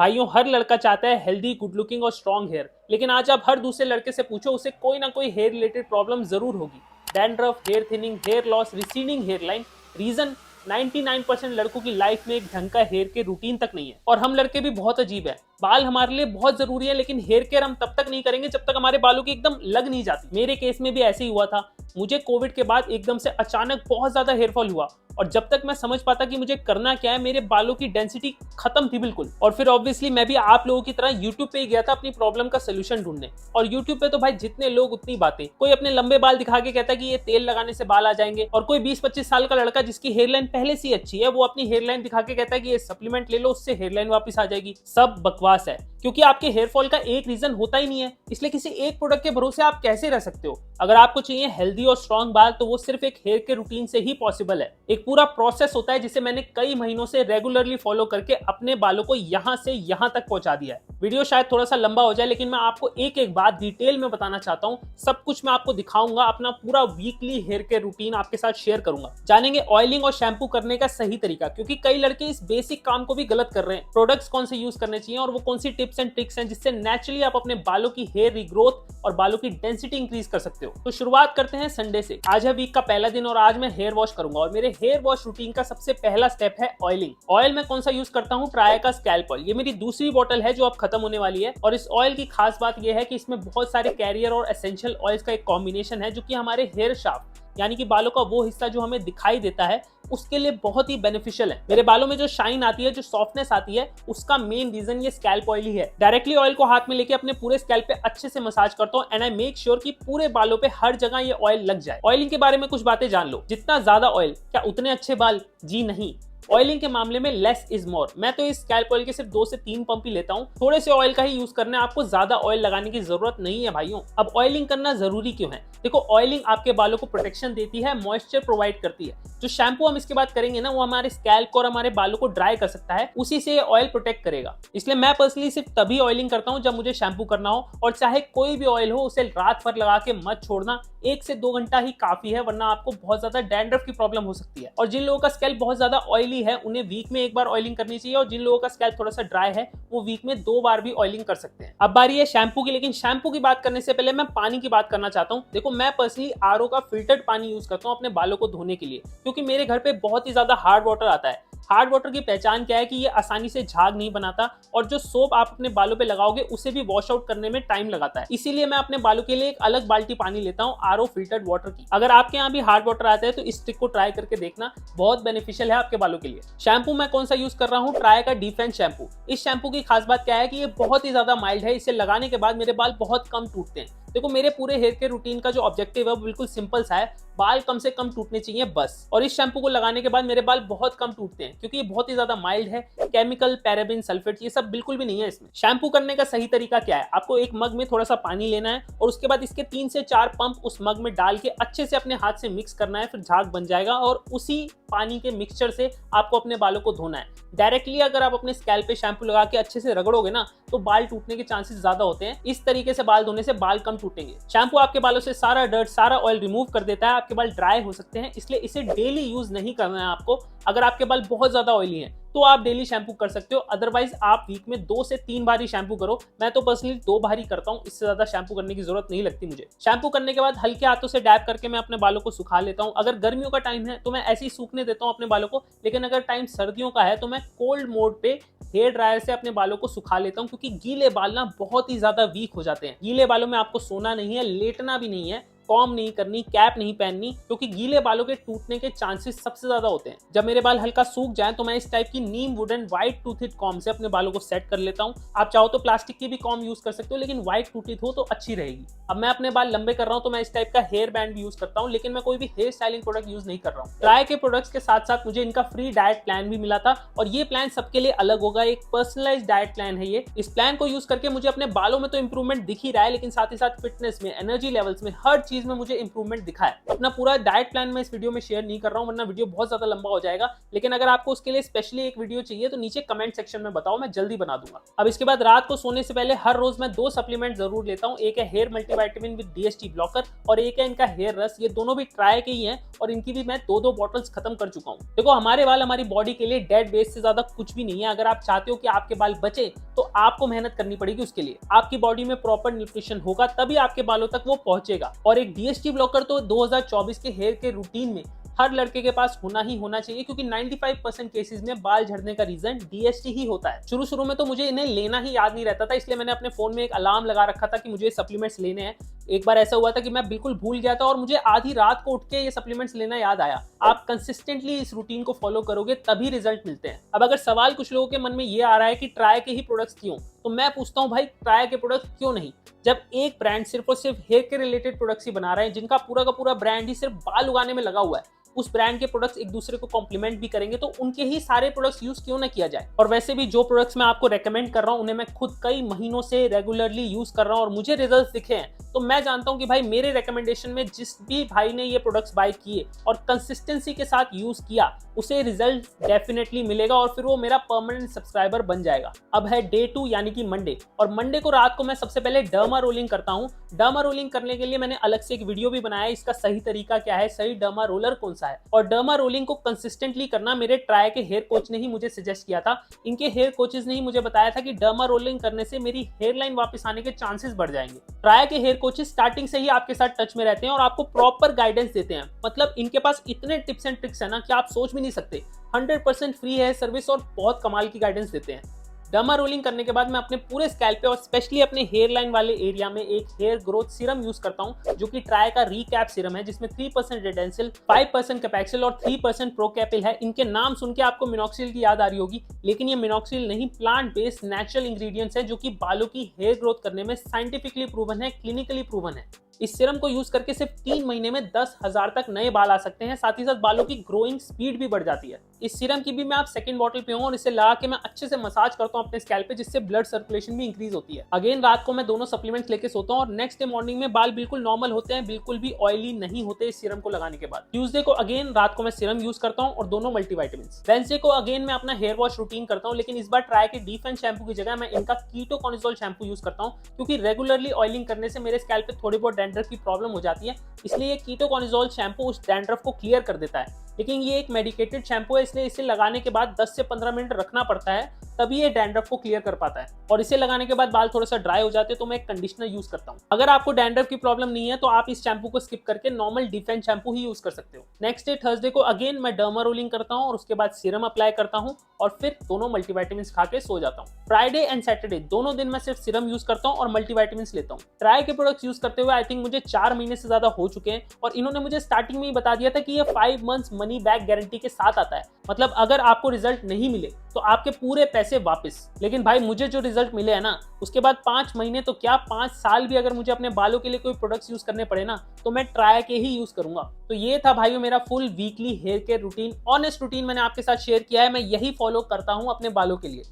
भाइयों, हर लड़का चाहता है हेल्दी, गुड लुकिंग और स्ट्रॉन्ग हेयर, लेकिन आज आप हर दूसरे लड़के से पूछो, उसे कोई ना कोई हेयर रिलेटेड प्रॉब्लम जरूर होगी। Dandruff, hair thinning, hair loss, receding hairline. Reason 99% लड़कों की लाइफ में एक ढंग का हेयर केयर रूटीन तक नहीं है। और हम लड़के भी बहुत अजीब है। बाल हमारे लिए बहुत जरूरी है, लेकिन हेयर केयर हम तब तक नहीं करेंगे जब तक हमारे बालों की एकदम लग नहीं जाती। मेरे केस में भी ऐसे ही हुआ था। मुझे कोविड के बाद एकदम से अचानक बहुत ज्यादा हेयरफॉल हुआ, और जब तक मैं समझ पाता कि मुझे करना क्या है, मेरे बालों की डेंसिटी खत्म थी बिल्कुल। और फिर ऑब्वियसली मैं भी आप लोगों की तरह यूट्यूब पे ही गया था अपनी प्रॉब्लम का सोल्यूशन ढूंढने। और यूट्यूब पे तो भाई जितने लोग उतनी बातें। कोई अपने लंबे बाल दिखा के कहता है कि ये तेल लगाने से बाल आ जाएंगे, और कोई 20-25 साल का लड़का जिसकी हेयरलाइन पहले से ही अच्छी है, वो अपनी हेयरलाइन दिखा के कहता है कि ये सप्लीमेंट ले लो, उससे हेयरलाइन वापस आ जाएगी। सब बकवास है, क्योंकि आपके हेयरफॉल का एक रीजन होता ही नहीं है। इसलिए किसी एक प्रोडक्ट के भरोसे आप कैसे रह सकते हो? अगर आपको चाहिए हेल्दी और स्ट्रॉन्ग बाल, तो वो सिर्फ एक हेयर केयर रूटीन से ही पॉसिबल है। एक पूरा प्रोसेस होता है जिसे मैंने कई महीनों से रेगुलरली फॉलो करके अपने बालों को यहां से यहां तक पहुंचा दिया है। वीडियो शायद थोड़ा सा लंबा हो जाए, लेकिन मैं आपको एक एक बात डिटेल में बताना चाहता हूं। सब कुछ मैं आपको दिखाऊंगा, अपना पूरा वीकली हेयर केयर रूटीन आपके साथ शेयर करूंगा। जानेंगे ऑयलिंग और शैम्पू करने का सही तरीका, क्योंकि कई लड़के इस बेसिक काम को भी गलत कर रहे हैं। प्रोडक्ट्स कौन से यूज करने चाहिए और वो कौन सी टिप्स एंड ट्रिक्स हैं जिससे नेचुरली आप अपने बालों की हेयर रीग्रोथ और बालों की डेंसिटी इंक्रीज कर सकते हो। तो शुरुआत करते हैं संडे से। आज है वीक का पहला दिन और आज मैं हेयर वॉश करूंगा, और मेरे हेयर वॉश रूटीन का सबसे पहला स्टेप है ऑयलिंग। ऑयल मैं कौन सा यूज करता हूँ? ट्राया का स्कैल्प ऑयल। ये मेरी दूसरी बोतल है जो अब खत्म होने वाली है। और इस ऑयल की खास बात यह है कि इसमें बहुत सारे कैरियर और एसेंशियल ऑयल्स का एक कॉम्बिनेशन है, जो कि हमारे हेयर शाफ्ट यानी कि बालों का वो हिस्सा जो हमें दिखाई देता है, उसके लिए बहुत ही बेनिफिशियल है। मेरे बालों में जो शाइन आती है, जो सॉफ्टनेस आती है, उसका मेन रीजन ये स्कैल्प ऑयल ही है। डायरेक्टली ऑयल को हाथ में लेके अपने पूरे स्कैल्प पे अच्छे से मसाज करता हूँ, एंड आई मेक श्योर कि पूरे बालों पे हर जगह ये ऑयल लग जाए। ऑयलिंग के बारे में कुछ बातें जान लो। जितना ज्यादा ऑयल, क्या उतने अच्छे बाल? जी नहीं। ऑयलिंग के मामले में लेस इज मोर। मैं तो इस स्कैल्प ऑयल के सिर्फ 2 से 3 पंप ही लेता हूँ। थोड़े से ऑयल का ही यूज करना है, आपको ज्यादा ऑयल लगाने की जरूरत नहीं है भाइयों। अब ऑयलिंग करना जरूरी क्यों है? देखो, ऑयलिंग आपके बालों को प्रोटेक्शन देती है, मॉइस्चर प्रोवाइड करती है। जो शैम्पू हम इसके बाद करेंगे ना, वो हमारे स्कैल्प को और हमारे बालों को ड्राई कर सकता है, उसी से ऑयल प्रोटेक्ट करेगा। इसलिए मैं पर्सनली सिर्फ तभी ऑयलिंग करता हूँ जब मुझे शैम्पू करना हो, और चाहे कोई भी ऑयल हो, उसे रात भर लगा के मत छोड़ना। 1 से 2 घंटा ही काफी है, वरना आपको बहुत ज्यादा डैंड्रफ की प्रॉब्लम हो सकती है। और जिन लोगों का स्कैल्प बहुत ज्यादा ऑयली है, उन्हें वीक में एक बार ऑयलिंग करनी चाहिए, और जिन लोगों का स्कैल्प थोड़ा सा ड्राई है, वो वीक में 2 बार भी ऑयलिंग कर सकते हैं। अब बारी है शैम्पू की, लेकिन शैम्पू की बात करने से पहले मैं पानी की बात करना चाहता हूँ। देखो, मैं पर्सनली आरओ का फिल्टर्ड पानी यूज करता हूँ अपने बालों को धोने के लिए, क्योंकि मेरे घर पे बहुत ही ज्यादा हार्ड वाटर आता है। हार्ड वाटर की पहचान क्या है कि ये आसानी से झाग नहीं बनाता, और जो सोप आप अपने बालों पे लगाओगे उसे भी वॉश आउट करने में टाइम लगाता है। इसीलिए मैं अपने बालों के लिए एक अलग बाल्टी पानी लेता हूँ आरओ फिल्टर्ड वाटर की। अगर आपके यहाँ भी हार्ड वाटर आता है तो इस ट्रिक को ट्राई करके देखना, बहुत बेनिफिशियल है आपके बालों के लिए। शैम्पू मैं कौन सा यूज कर रहा हूँ? ट्राया का डिफेंस शैम्पू। इस शैम्पू की खास बात क्या है कि ये बहुत ही ज्यादा माइल्ड है। इसे लगाने के बाद मेरे बाल बहुत कम टूटते हैं। देखो, मेरे पूरे हेयर केयर रूटीन का जो ऑब्जेक्टिव है वो बिल्कुल सिंपल सा है, बाल कम से कम टूटने चाहिए बस। और इस शैम्पू को लगाने के बाद मेरे बाल बहुत कम टूटते हैं, क्योंकि ये बहुत ही ज्यादा माइल्ड है। केमिकल, पैराबेन, सल्फेट, ये सब बिल्कुल भी नहीं है इसमें। शैम्पू करने का सही तरीका क्या है? आपको एक मग में थोड़ा सा पानी लेना है, और उसके बाद इसके 3 से 4 पंप उस मग में डाल के अच्छे से अपने हाथ से मिक्स करना है, फिर झाग बन जाएगा, और उसी पानी के मिक्सचर से आपको अपने बालों को धोना है। डायरेक्टली अगर आप अपने स्कैल्प पे शैम्पू लगा के अच्छे से रगड़ोगे ना, तो बाल टूटने के चांसेस ज्यादा होते हैं। इस तरीके से बाल धोने से बाल कम टूटेंगे। शैम्पू आपके बालों से सारा डर्ट, सारा ऑयल रिमूव कर देता है। आपके बाल ड्राई हो सकते हैं, इसलिए इसे डेली यूज नहीं करना है आपको। अगर आपके बाल बहुत ज्यादा ऑयली हैं तो आप डेली शैम्पू कर सकते हो, अदरवाइज आप वीक में 2 से 3 बार ही शैम्पू करो। मैं तो पर्सनली 2 बार ही करता हूँ, इससे ज्यादा शैम्पू करने की जरूरत नहीं लगती मुझे। शैम्पू करने के बाद हल्के हाथों से डैप करके मैं अपने बालों को सुखा लेता हूँ। अगर गर्मियों का टाइम है तो मैं ऐसे ही सूखने देता हूँ अपने बालों को, लेकिन अगर टाइम सर्दियों का है तो मैं कोल्ड मोड पे हेयर ड्रायर से अपने बालों को सुखा लेता हूँ, क्योंकि गीले बाल ना बहुत ही ज्यादा वीक हो जाते हैं। गीले बालों में आपको सोना नहीं है, लेटना भी नहीं है, कॉम नहीं करनी, कैप नहीं पहननी, क्योंकि गीले बालों के टूटने के चांसेस सबसे ज्यादा होते हैं। जब मेरे बाल हल्का सूख जाएं तो मैं इस टाइप की नीम वुडन व्हाइट टूथिड कॉम से अपने बालों को सेट कर लेता हूं। आप चाहो तो प्लास्टिक की भी कॉम यूज कर सकते हो, लेकिन व्हाइट टूथिड हो तो अच्छी रहेगी। अब मैं अपने बाल लंबे कर रहा हूं तो मैं इस टाइप का हेयर बैंड भी यूज करता हूं, लेकिन मैं कोई भी हेयर स्टाइलिंग प्रोडक्ट यूज नहीं कर रहा हूं। ट्राई के प्रोडक्ट्स के साथ साथ मुझे इनका फ्री डाइट प्लान भी मिला था, और ये प्लान सबके लिए अलग होगा। एक पर्सनलाइज्ड डाइट प्लान है ये। इस प्लान को यूज करके मुझे अपने बालों में तो इंप्रूवमेंट दिख ही रहा है, लेकिन साथ ही साथ फिटनेस में, एनर्जी लेवल्स में, हर चीज चीज में मुझे इंप्रूवमेंट दिखा है। अपना पूरा डाइट प्लान मैं इस वीडियो में शेयर नहीं कर रहा हूँ, वरना वीडियो बहुत ज्यादा लंबा हो जाएगा। लेकिन अगर आपको उसके लिए स्पेशली एक वीडियो चाहिए तो नीचे कमेंट सेक्शन में बताओ, मैं जल्दी बना दूंगा। अब इसके बाद रात को सोने से पहले हर रोज मैं 2 सप्लीमेंट जरूर लेता हूँ। एक है hair multivitamin with DHT blocker और एक है इनका हेयर रस। ये दोनों भी ट्राई के ही हैं और इनकी भी मैं 2-2 बॉटल्स खत्म कर चुका हूँ। देखो, हमारे बाल हमारी बॉडी के लिए डेड वेस्ट से ज्यादा कुछ भी नहीं है। अगर आप चाहते हो कि आपके बाल बचे तो आपको मेहनत करनी पड़ेगी उसके लिए। आपकी बॉडी में प्रॉपर न्यूट्रिशन होगा तभी आपके बालों तक वो पहुंचेगा। और एक डीएचटी ब्लॉकर तो 2024 के हेयर के रूटीन में हर लड़के के पास होना ही होना चाहिए, क्योंकि 95% केसेस में बाल झड़ने का रीजन डीएचटी ही होता है। शुरू में तो मुझे इन्हें लेना ही याद नहीं रहता था, इसलिए मैंने अपने फोन में एक अलार्म लगा रखा था कि मुझे सप्लीमेंट्स लेने हैं। एक बार ऐसा हुआ था कि मैं बिल्कुल भूल गया था और मुझे आधी रात को उठ के ये सप्लीमेंट्स लेना याद आया। आप कंसिस्टेंटली इस रूटीन को फॉलो करोगे तभी रिजल्ट मिलते हैं। अब अगर सवाल कुछ लोगों के मन में ये आ रहा है कि ट्राई के ही प्रोडक्ट्स क्यों, तो मैं पूछता हूँ भाई, ट्राई के प्रोडक्ट्स क्यों नहीं? जब एक ब्रांड सिर्फ और सिर्फ हेयर के रिलेटेड प्रोडक्ट्स ही बना रहे हैं, जिनका पूरा का पूरा ब्रांड ही सिर्फ बाल उगाने में लगा हुआ है, उस ब्रांड के प्रोडक्ट्स एक दूसरे को कॉम्प्लीमेंट भी करेंगे, तो उनके ही सारे प्रोडक्ट्स यूज क्यों ना किया जाए? और वैसे भी जो प्रोडक्ट्स मैं आपको रेकमेंड कर रहा हूं उन्हें मैं खुद कई महीनों से रेगुलरली यूज कर रहा हूं और मुझे रिजल्ट्स दिखे हैं। तो मैं जानता हूं कि भाई मेरे रेकमेंडेशन में जिस भी भाई ने ये प्रोडक्ट्स बाय किए और कंसिस्टेंसी के साथ यूज किया, उसे रिजल्ट डेफिनेटली मिलेगा और फिर वो मेरा परमानेंट सब्सक्राइबर बन जाएगा। अब है डे 2 यानी कि मंडे, और मंडे को रात को मैं सबसे पहले डर्मा रोलिंग करता हूं। डर्मा रोलिंग करने के लिए मैंने अलग से एक वीडियो भी बनाया है, इसका सही तरीका क्या है, सही डर्मा रोलर कौन सा है। और डर्मा रोलिंग को कंसिस्टेंटली करना मेरे ट्राई के हेयर कोच ने ही मुझे सजेस्ट किया था। इनके हेयर कोचेस ने ही मुझे बताया था कि डर्मा रोलिंग करने से मेरी हेयर लाइन वापस आने के चांसेस बढ़ जाएंगे। ट्राई के हेयर कोचेस स्टार्टिंग से ही आपके साथ टच में रहते हैं और आपको प्रॉपर गाइडेंस देते हैं। मतलब इनके पास इतने टिप्स एंड ट्रिक्स है ना कि आप सोच भी नहीं सकते। 100% फ्री है सर्विस और बहुत कमाल की गाइडेंस देते हैं। डर्मा रोलिंग करने के बाद मैं अपने पूरे स्कैल्प पे और स्पेशली अपने हेयर लाइन वाले एरिया में एक हेयर ग्रोथ सीरम यूज करता हूं, जो कि ट्राई का रीकैप सीरम है, जिसमें 3% रेडेंसिल, 5% कैपेक्सिल और 3% प्रोकैपिल है। इनके नाम सुन के आपको मिनॉक्सिल की याद आ रही होगी, लेकिन ये मिनॉक्सिल नहीं, प्लांट बेस्ड नेचुरल इंग्रेडिएंट्स है जो कि बालों की हेयर ग्रोथ करने में साइंटिफिकली प्रूवन है, क्लिनिकली प्रूवन है। इस सीरम को यूज करके सिर्फ 3 महीने में 10,000 तक नए बाल आ सकते हैं। साथ ही साथ बालों की ग्रोइंग स्पीड भी बढ़ जाती है। इस सीरम की भी मैं आप सेकंड बॉटल पे हूं और इसे लगा के मैं अच्छे से मसाज करता हूं अपने स्कैल्प पे, जिससे ब्लड सर्कुलेशन भी इंक्रीज होती है। अगेन रात को मैं दोनों सप्लीमेंट्स लेके सोता हूं और नेक्स्ट डे मॉर्निंग में बाल बिल्कुल नॉर्मल होते हैं, बिल्कुल भी ऑयली नहीं होते इस सीरम को लगाने के बाद। ट्यूसडे को अगेन रात को मैं सीरम यूज करता हूं और दोनों मल्टीविटामिन्स। वेडनेसडे को अगेन मैं अपना हेयर वॉश रूटीन करता हूं, लेकिन इस बार ट्राई के डिफेंस शैम्पू की जगह मैं इनका कीटोकॉनिजोल शैम्पू यूज करता हूं, क्योंकि रेगुलरली ऑयलिंग करने से मेरे स्कैल्प पे थोड़ी बहुत डैंड्रफ की प्रॉब्लम हो जाती है। इसलिए ये कीटोकॉनिजोल शैम्पू उस डैंड्रफ को क्लियर कर देता है। लेकिन ये एक मेडिकेटेड शैम्पू है, इसलिए इसे लगाने के बाद 10 से 15 मिनट रखना पड़ता है, तभी ये डैंड्रफ को क्लियर कर पाता है। और इसे लगाने के बाद बाल थोड़ा सा ड्राई हो जाते हैं, तो मैं एक कंडीशनर यूज करता हूँ। अगर आपको डैंड्रफ की प्रॉब्लम नहीं है तो आप इस शैम्पू को स्किप करके नॉर्मल डिफेंस शैम्पू ही यूज कर सकते हो। नेक्स्ट डे थर्सडे को अगेन मैं डर्मा रोलिंग करता हूँ और उसके बाद सीरम अप्लाई करता हूँ और फिर दोनों मल्टीविटामिन खा के सो जाता हूँ। फ्राइडे एंड सैटरडे दोनों दिन मैं सिर्फ सीरम यूज करता हूँ और मल्टीविटामिन लेता हूँ। ट्राई के प्रोडक्ट्स यूज करते हुए आई थिंक मुझे 4 महीने से ज्यादा हो चुके हैं और इन्होंने मुझे स्टार्टिंग में ही बता दिया था कि ये 5 मंथ्स मनी बैक गारंटी के साथ आता है। मतलब अगर आपको रिजल्ट नहीं मिले तो आपके पूरे पैसे वापस। लेकिन भाई मुझे जो रिजल्ट मिले हैं ना, उसके बाद 5 महीने तो क्या 5 साल भी अगर मुझे अपने बालों के लिए कोई प्रोडक्ट्स यूज करने पड़े ना, तो मैं ट्राई के ही यूज करूंगा। तो ये था भाइयों मेरा full weekly hair care routine. Honest routine मैंने आपके साथ शेयर किया है, मैं यही फॉलो करता हूं अपने बालों के लिए।